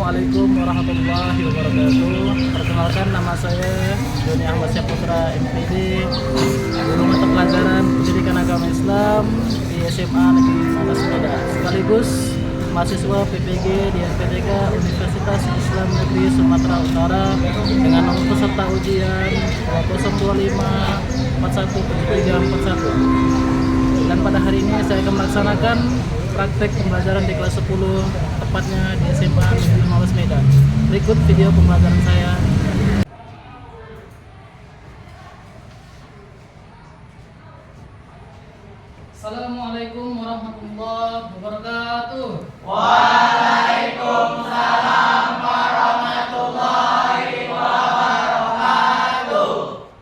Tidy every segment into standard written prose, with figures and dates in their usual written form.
Assalamualaikum warahmatullahi wabarakatuh. Perkenalkan, nama saya Joni Ahmad Syaputra MPD, guru mata pelajaran Pendidikan Agama Islam di SMA Negeri Malas Medan, sekaligus mahasiswa PPG di NPTK Universitas Islam Negeri Sumatera Utara dengan nomor peserta ujian 2025 417341. Dan pada hari ini saya akan melaksanakan praktek pembelajaran di kelas 10, tepatnya di SMA Negeri Malas Medan. Berikut video pembelajaran saya. Assalamualaikum warahmatullahi wabarakatuh. Waalaikumsalam warahmatullahi wabarakatuh.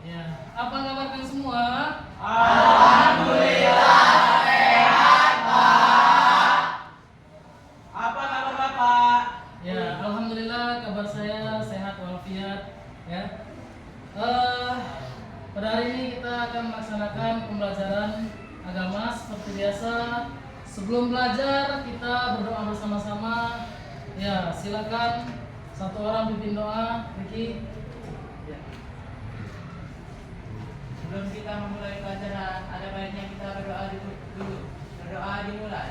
Ya, apa kabar kalian semua? Alhamdulillah sehat, Pak. Apa kabar Bapak? Ya, alhamdulillah kabar saya sehat walafiat. Ya. Pada hari ini kita akan melaksanakan pembelajaran agama seperti biasa. Sebelum belajar kita berdoa bersama-sama. Ya, silakan satu orang pimpin doa. Ricky. Ya. Sebelum kita memulai pelajaran, ada baiknya kita berdoa dulu. Berdoa dimulai.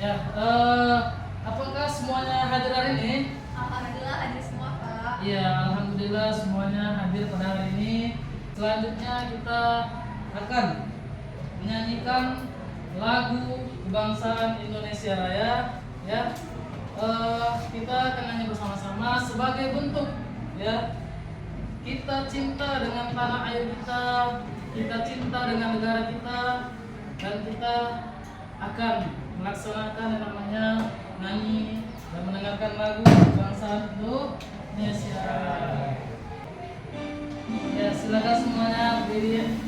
Ya, apakah semuanya hadir hari ini? Alhamdulillah hadir semua, Pak. Iya, alhamdulillah semuanya hadir pada hari ini. Selanjutnya kita akan menyanyikan lagu kebangsaan Indonesia Raya. Ya, kita akan nyanyi bersama-sama sebagai bentuk, ya, kita cinta dengan tanah air kita cinta dengan negara kita, dan kita akan melaksanakan yang namanya nyanyi dan mendengarkan lagu kebangsaan Indonesia. Ya, silakan semuanya berdiri.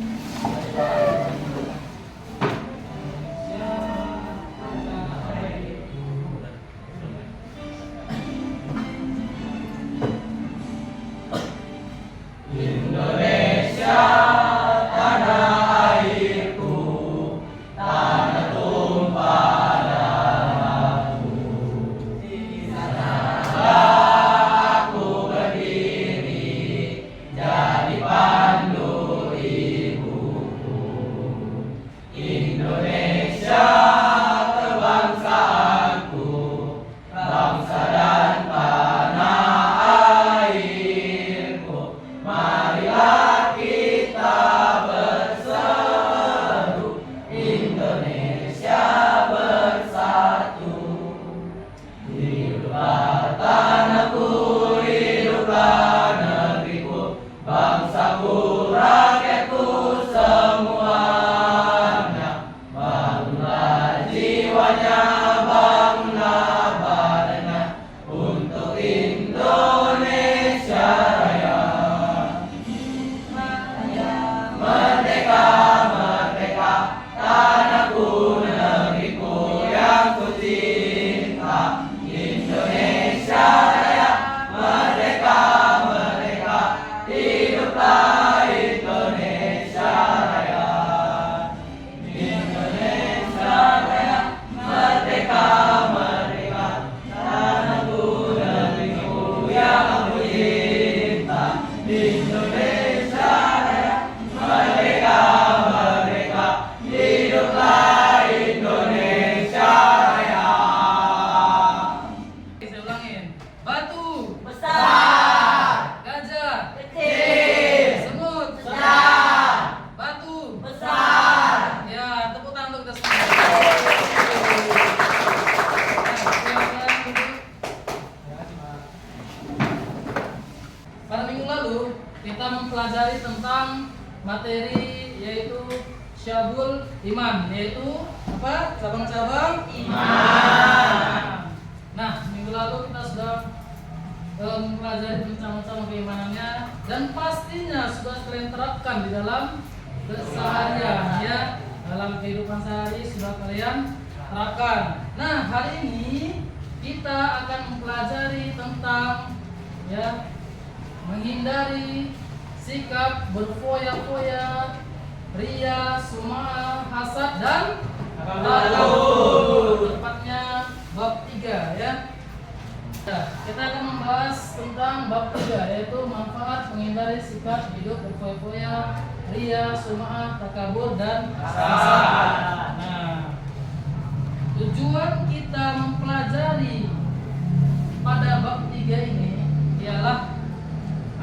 Indonesia, tanah airku, tanah tumpah darahku. Di sanalah aku berdiri, jadi pandu ibuku. kita mempelajari tentang materi yaitu Syabul Iman, yaitu apa? Cabang-cabang iman. Nah, minggu lalu kita sudah mempelajari tentang cabang keimanannya dan pastinya sudah kalian terapkan di dalam keseharian ya, dalam kehidupan sehari sudah kalian terapkan. Nah, hari ini kita akan mempelajari tentang ya menghindari sikap berfoya-foya, ria, sum'ah, hasad dan takabur. Tepatnya bab 3 ya. Nah, kita akan membahas tentang bab 3 yaitu manfaat menghindari sikap hidup berfoya-foya, ria, sum'ah, takabur dan hasad. Nah, tujuan kita mempelajari pada bab 3 ini ialah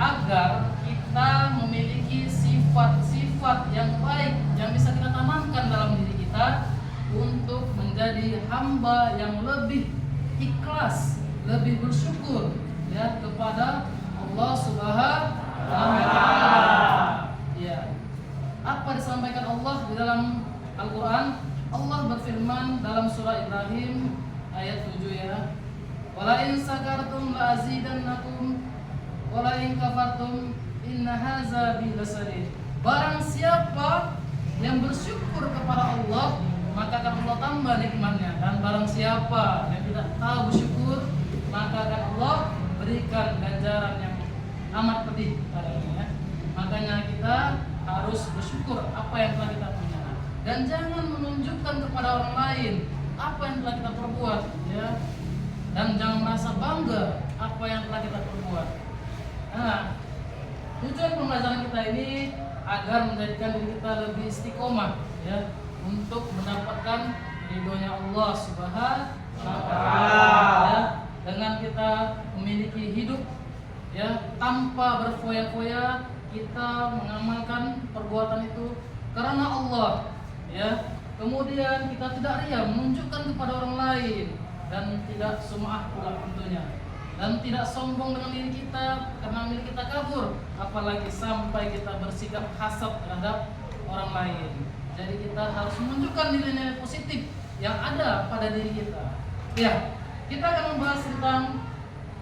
agar kita memiliki sifat-sifat yang baik yang bisa kita tanamkan dalam diri kita untuk menjadi hamba yang lebih ikhlas, lebih bersyukur ya kepada Allah Subhanahu wa taala. Ya. Apa disampaikan Allah di dalam Al-Qur'an? Allah berfirman dalam surah Ibrahim ayat 7 ya. Wala in sakartum la azidannakum wala in kafartum inna hadza bilasadid. Barang siapa yang bersyukur kepada Allah, maka akan Allah tambah nikmatnya, dan barang siapa yang tidak tahu bersyukur, maka akan Allah berikan ganjaran yang amat pedih padanya. Makanya kita harus bersyukur apa yang telah kita punya dan jangan menunjukkan kepada orang lain apa yang telah kita perbuat ya, dan jangan merasa bangga apa yang telah kita perbuat. Nah, tujuan pembelajaran kita ini agar menjadikan diri kita lebih istiqomah ya untuk mendapatkan ridhonya Allah Subhanahu wa taala ya, dengan kita memiliki hidup ya tanpa berfoya-foya, kita mengamalkan perbuatan itu karena Allah ya. Kemudian kita tidak ria menunjukkan kepada orang lain dan tidak sum'ah pula tentunya, dan tidak sombong dengan diri kita karena diri kita kabur, apalagi sampai kita bersikap hasad terhadap orang lain. Jadi kita harus menunjukkan nilai-nilai positif yang ada pada diri kita. Ya, kita akan membahas tentang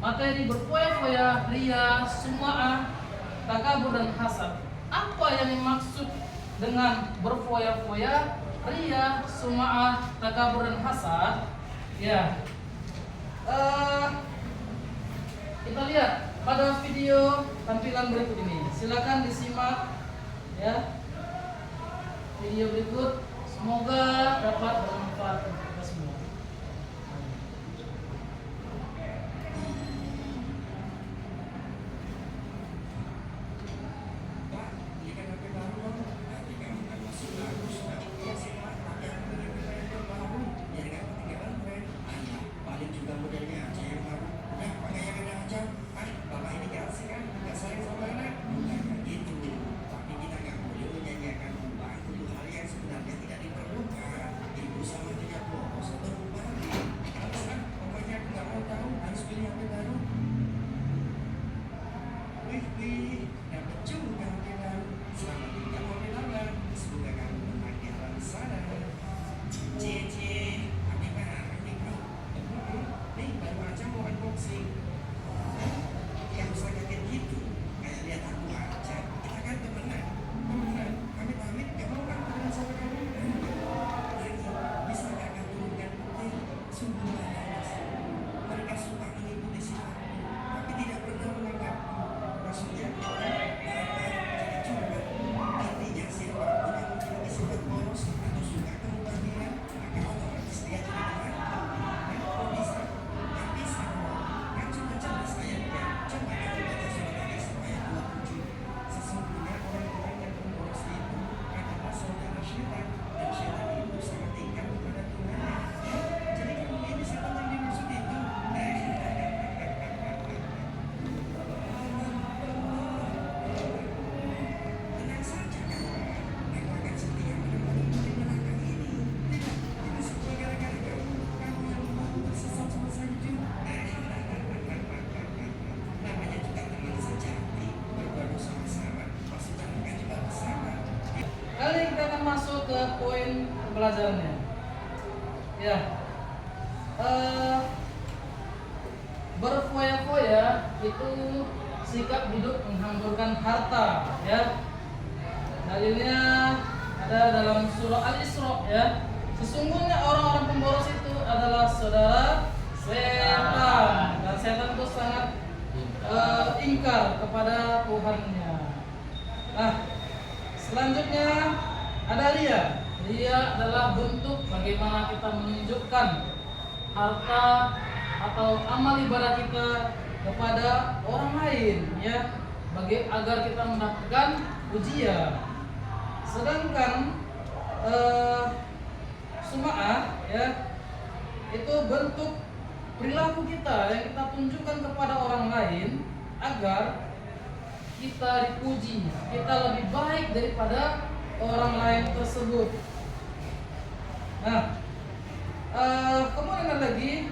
materi berfoya-foya, ria, sum'ah, takabur dan hasad. Apa yang dimaksud dengan berfoya-foya, ria, sum'ah, takabur dan hasad? Ya, kita lihat pada video tampilan berikut ini. Silakan disimak ya video berikut. Semoga dapat bermanfaat untuk kita semua. Ibu sama 3 poin pembelajarannya. Ya, berfoya-foya itu sikap hidup menghamburkan harta. Ya, dalilnya ada dalam surah Al-Isra. Ya, sesungguhnya orang-orang pemboros itu adalah saudara setan, dan setan itu sangat ingkar kepada Tuhannya. Nah, selanjutnya ada ria. Ria adalah bentuk bagaimana kita menunjukkan harta atau amal ibadah kita kepada orang lain, ya, agar kita mendapatkan pujian. Sedangkan sum'ah, ya, itu bentuk perilaku kita yang kita tunjukkan kepada orang lain agar kita dipuji, kita lebih baik daripada orang lain tersebut. Nah, kemudian ada lagi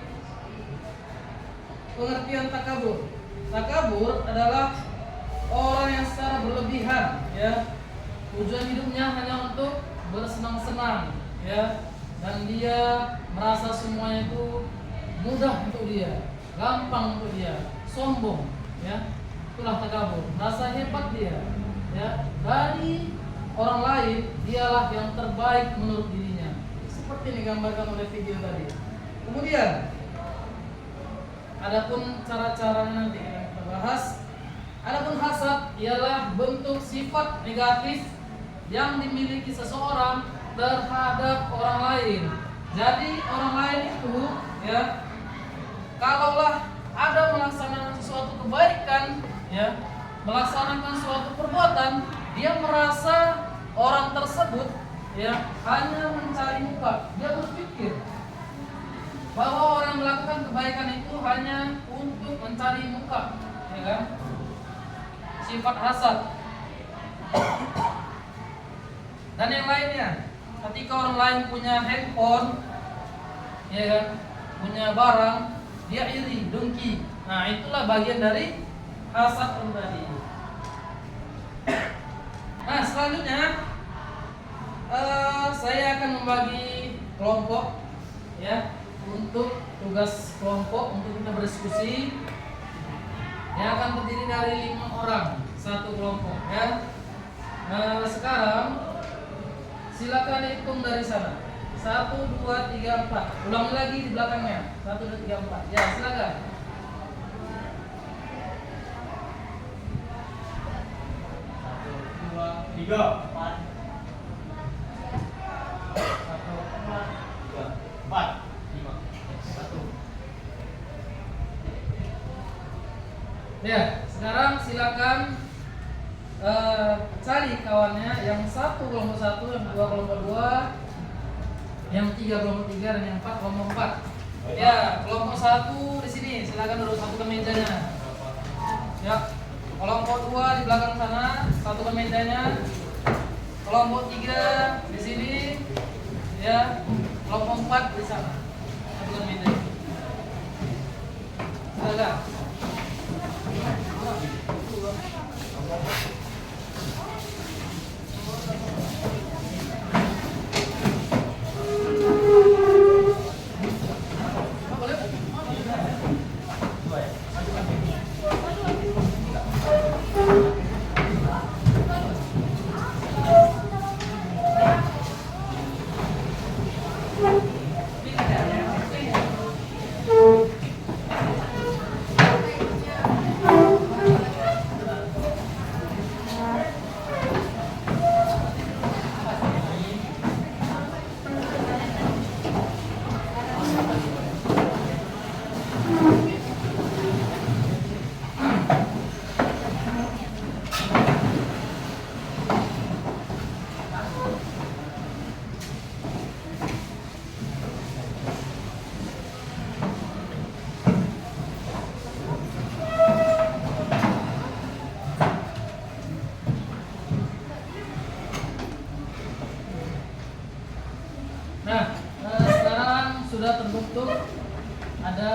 pengertian takabur. Takabur adalah orang yang secara berlebihan, ya, tujuan hidupnya hanya untuk bersenang-senang, ya, dan dia merasa semuanya itu mudah untuk dia, gampang untuk dia, sombong, ya, itulah takabur. Merasa hebat dia, ya, dari orang lain dialah yang terbaik menurut dirinya, seperti digambarkan oleh video tadi. Kemudian, adapun cara-caranya nanti kita bahas. Adapun hasad ialah bentuk sifat negatif yang dimiliki seseorang terhadap orang lain. Jadi orang lain itu, ya, kalaulah ada melaksanakan sesuatu kebaikan, ya, melaksanakan suatu perbuatan, dia merasa orang tersebut, ya, hanya mencari muka. Dia berpikir bahwa orang melakukan kebaikan itu hanya untuk mencari muka, ya kan? Sifat hasad. Dan yang lainnya, ketika orang lain punya handphone, ya kan, punya barang, dia iri, dengki. Nah, itulah bagian dari hasad tadi. Nah, selanjutnya saya akan membagi kelompok, ya, untuk tugas kelompok untuk kita berdiskusi. Yang akan terdiri dari 5 orang satu kelompok, ya. Sekarang silakan hitung dari sana. 1, 2, 3, 4. Ulangi lagi di belakangnya. 1, 2, 3, 4. Ya, silakan. 1, 2, 3, 4. 1, 2, 3, 4, 5. 1. Ya, sekarang silakan cari kawannya, yang 1 kelompok 1, yang 2 kelompok 2, yang 3 kelompok 3, dan yang 4 kelompok 4. Ya, kelompok 1 di sini, silakan duduk satu ke mejanya. Ya, kelompok 2 di belakang sana, satu ke mejanya. Kelompok 3 di sini, ya. Kelompok 4 di sana, satu ke meja. Silakan. Sudah terbentuk ada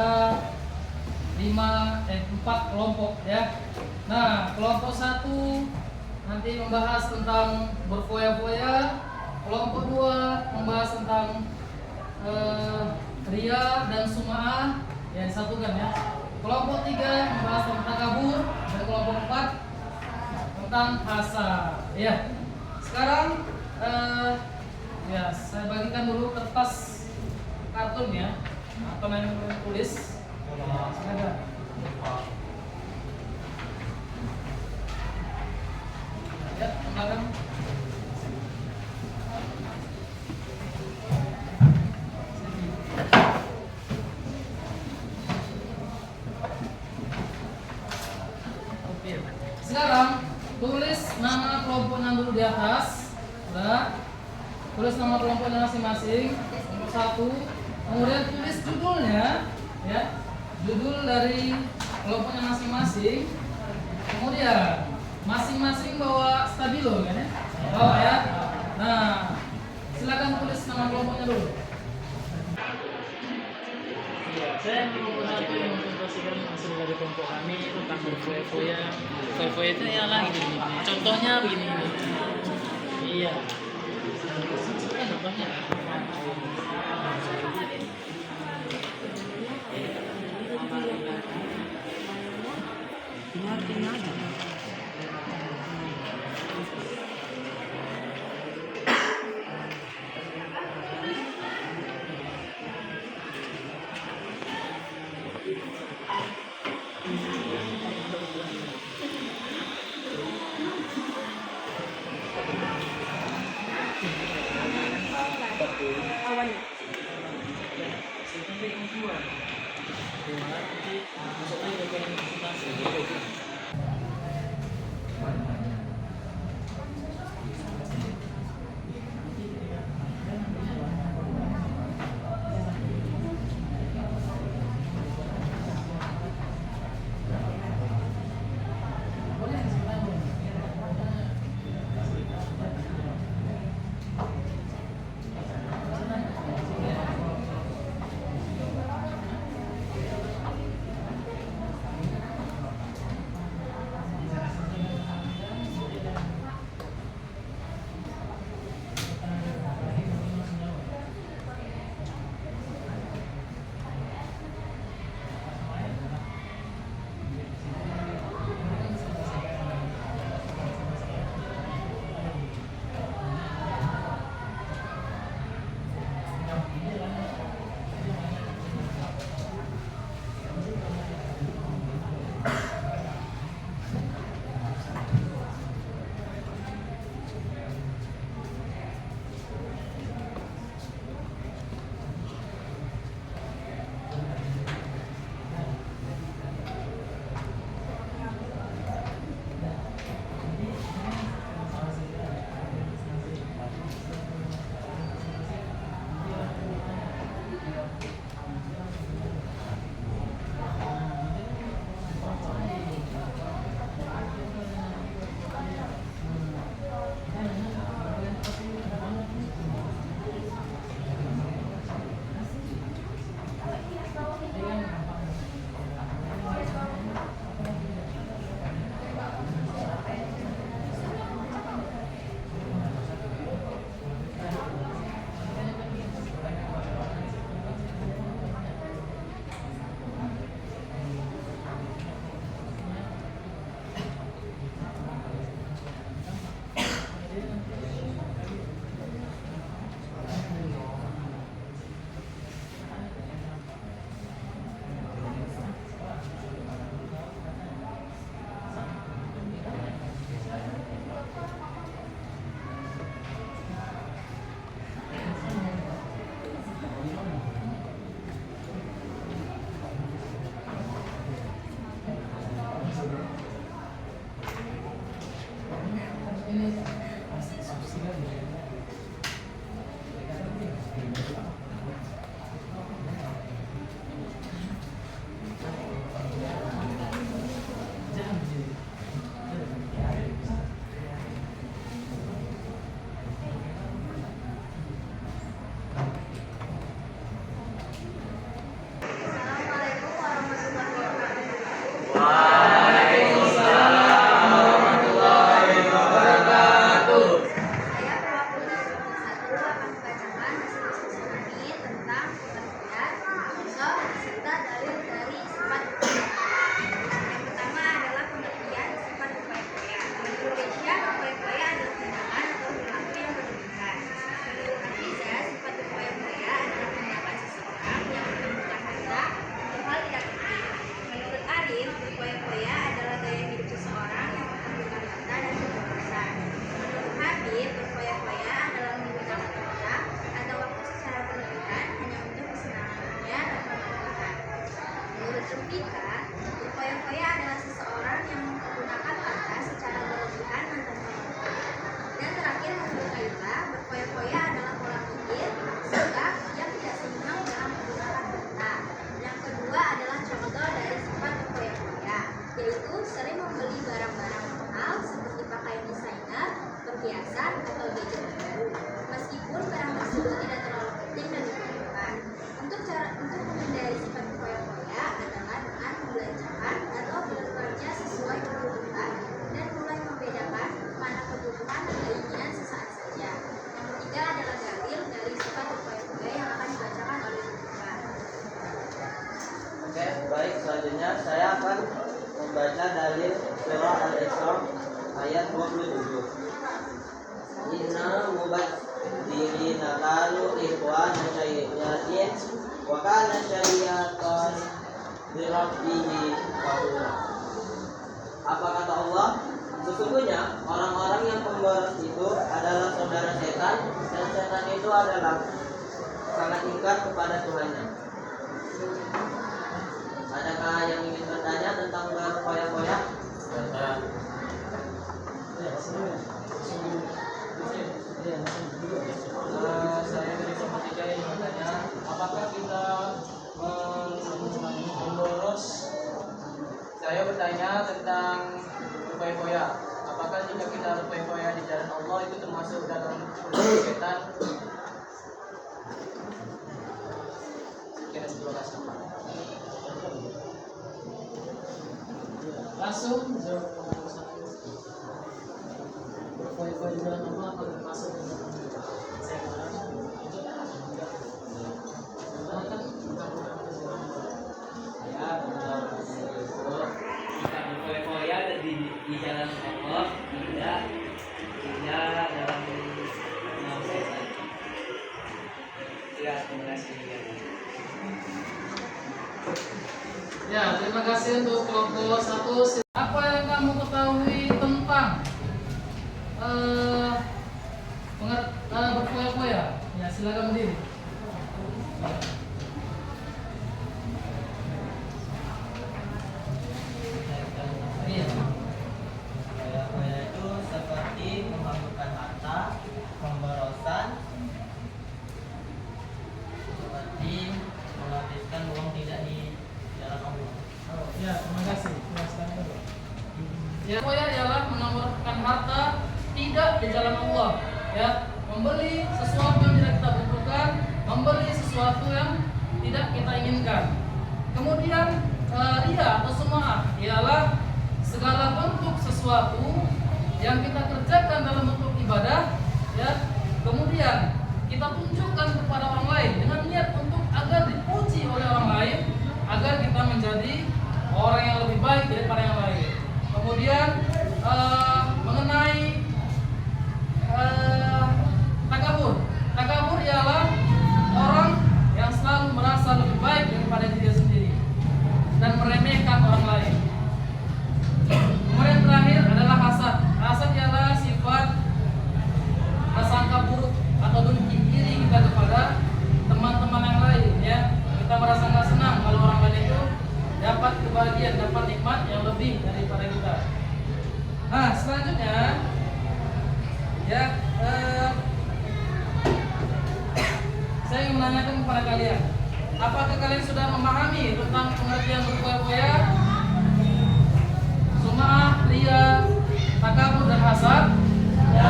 4 kelompok, ya. Nah, kelompok 1 nanti membahas tentang berfoya-foya, Kelompok 2 membahas tentang ria dan sumaah, ya disatukan ya. Kelompok 3 membahas tentang takabur, dan kelompok 4 tentang hasad. Ya. Sekarang ya saya bagikan dulu kertas kartun ya, atau yang tulis. Silakan. Ya, silakan. Sekarang tulis nama kelompoknya dulu di atas. Udah. Tulis nama kelompoknya masing-masing. Nomor 1. Kemudian tulis judulnya, ya. Judul dari kelompoknya masing-masing. Kemudian masing-masing bawa stabilo kan ya? Bawa ya. Nah, silakan tulis nama kelompoknya dulu. Saya mau satu yang mempresentasikan hasil dari kelompok kami tentang berfoya-foya. Foya-foya itu ialah ini. Contohnya begini. Iya. Kan contohnya. Ketika berfoya-foya adalah seseorang yang menggunakan harta secara berlebihan dan tanpa hak. Dan terakhir menurut Kaila, berfoya-foya adalah pola pikir sikap yang tidak senang dalam menggunakan harta. Yang kedua adalah contoh dari sifat berfoya-foya, yaitu sering membeli barang-barang mahal seperti pakaian desainer, perhiasan, atau gadget baru, meskipun barang tersebut tidak terlalu penting dan diperlukan. Untuk menghindari sifat berfoya-foya adalah dengan membelanjakan atau bekerja sesuai kebutuhan dan mulai membedakan mana kebutuhan dan keinginan sesaat saja. Yang ketiga adalah dalil dari sifat berfoya-foya yang akan dibacakan oleh Tuhan. Oke, baik. Selanjutnya saya akan membaca dalil surah Al-Isra ayat 27. Inna mubadirina kanu ikhwana syai'atin wa kana syai'atan dirabbihi kafura. Apa kata Allah? Sesungguhnya orang-orang yang pemboros itu adalah saudara setan, dan setan itu adalah sangat ingkar kepada Tuhannya. Adakah yang ingin bertanya tentang berfoya-foya? Saya dari kelompok 3 yang bertanya, apakah kita memboros? Saya bertanya tentang berfoya-foya. Apakah jika kita berfoya-foya di jalan Allah itu termasuk dalam perbuatan setan? Sekian, terima kasih. Langsung jawab. Berfoya-foya jalan Allah atau termasuk Ya, menjawab itu jika berfoya-foya di jalan Allah tidak dalam nama setan. Ya, terima kasih. Ya, terima kasih untuk kelompok 1. Apa yang kamu ketahui tentang berfoya-foya? Ya, silakan berdiri. Iya. Foya-foya itu seperti memabukkan harta, pemborosan, seperti menghabiskan uang tidak di jalan Allah. Oh, ya, terima kasih. Jelaskan dulu. Ya, foya ialah mengeluarkan harta tidak di jalan Allah. Ya, membeli sesuatu yang tidak kita butuhkan, membeli sesuatu yang tidak kita inginkan. Kemudian ria atau sum'ah ialah segala bentuk sesuatu yang kita kerjakan dalam bentuk ibadah, ya. Kemudian kita tunjukkan kepada orang lain dengan niat untuk agar dipuji oleh orang lain, agar kita menjadi orang yang lebih baik daripada yang lain. Kemudian mengenai takabur. Takabur ialah orang yang selalu merasa lebih baik daripada diri sendiri dan meremehkan orang lain. Kemudian terakhir adalah hasad. Hasad ialah sifat prasangka buruk atau dengki iri kita kepada teman-teman yang lain, ya. Kita merasa nggak senang kalau orang lain itu dapat kebahagiaan, dapat nikmat yang lebih daripada kita. Nah, selanjutnya ya saya ingin menanyakan kepada kalian, apakah kalian sudah memahami tentang pengertian berfoya-foya, sum'ah, ria, takabur dan hasad? Ya.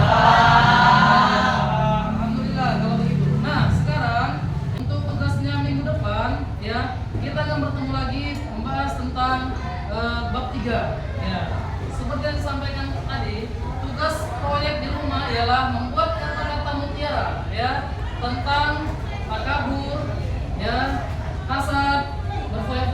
Alhamdulillah kalau begitu. Nah, sekarang untuk tugasnya minggu depan, ya, kita akan bertemu lagi membahas tentang bab 3. Ya. Seperti yang disampaikan tadi, tugas proyek di rumah ialah membuat kata-kata mutiara, ya, tentang takabur, ya, hasad, berfoya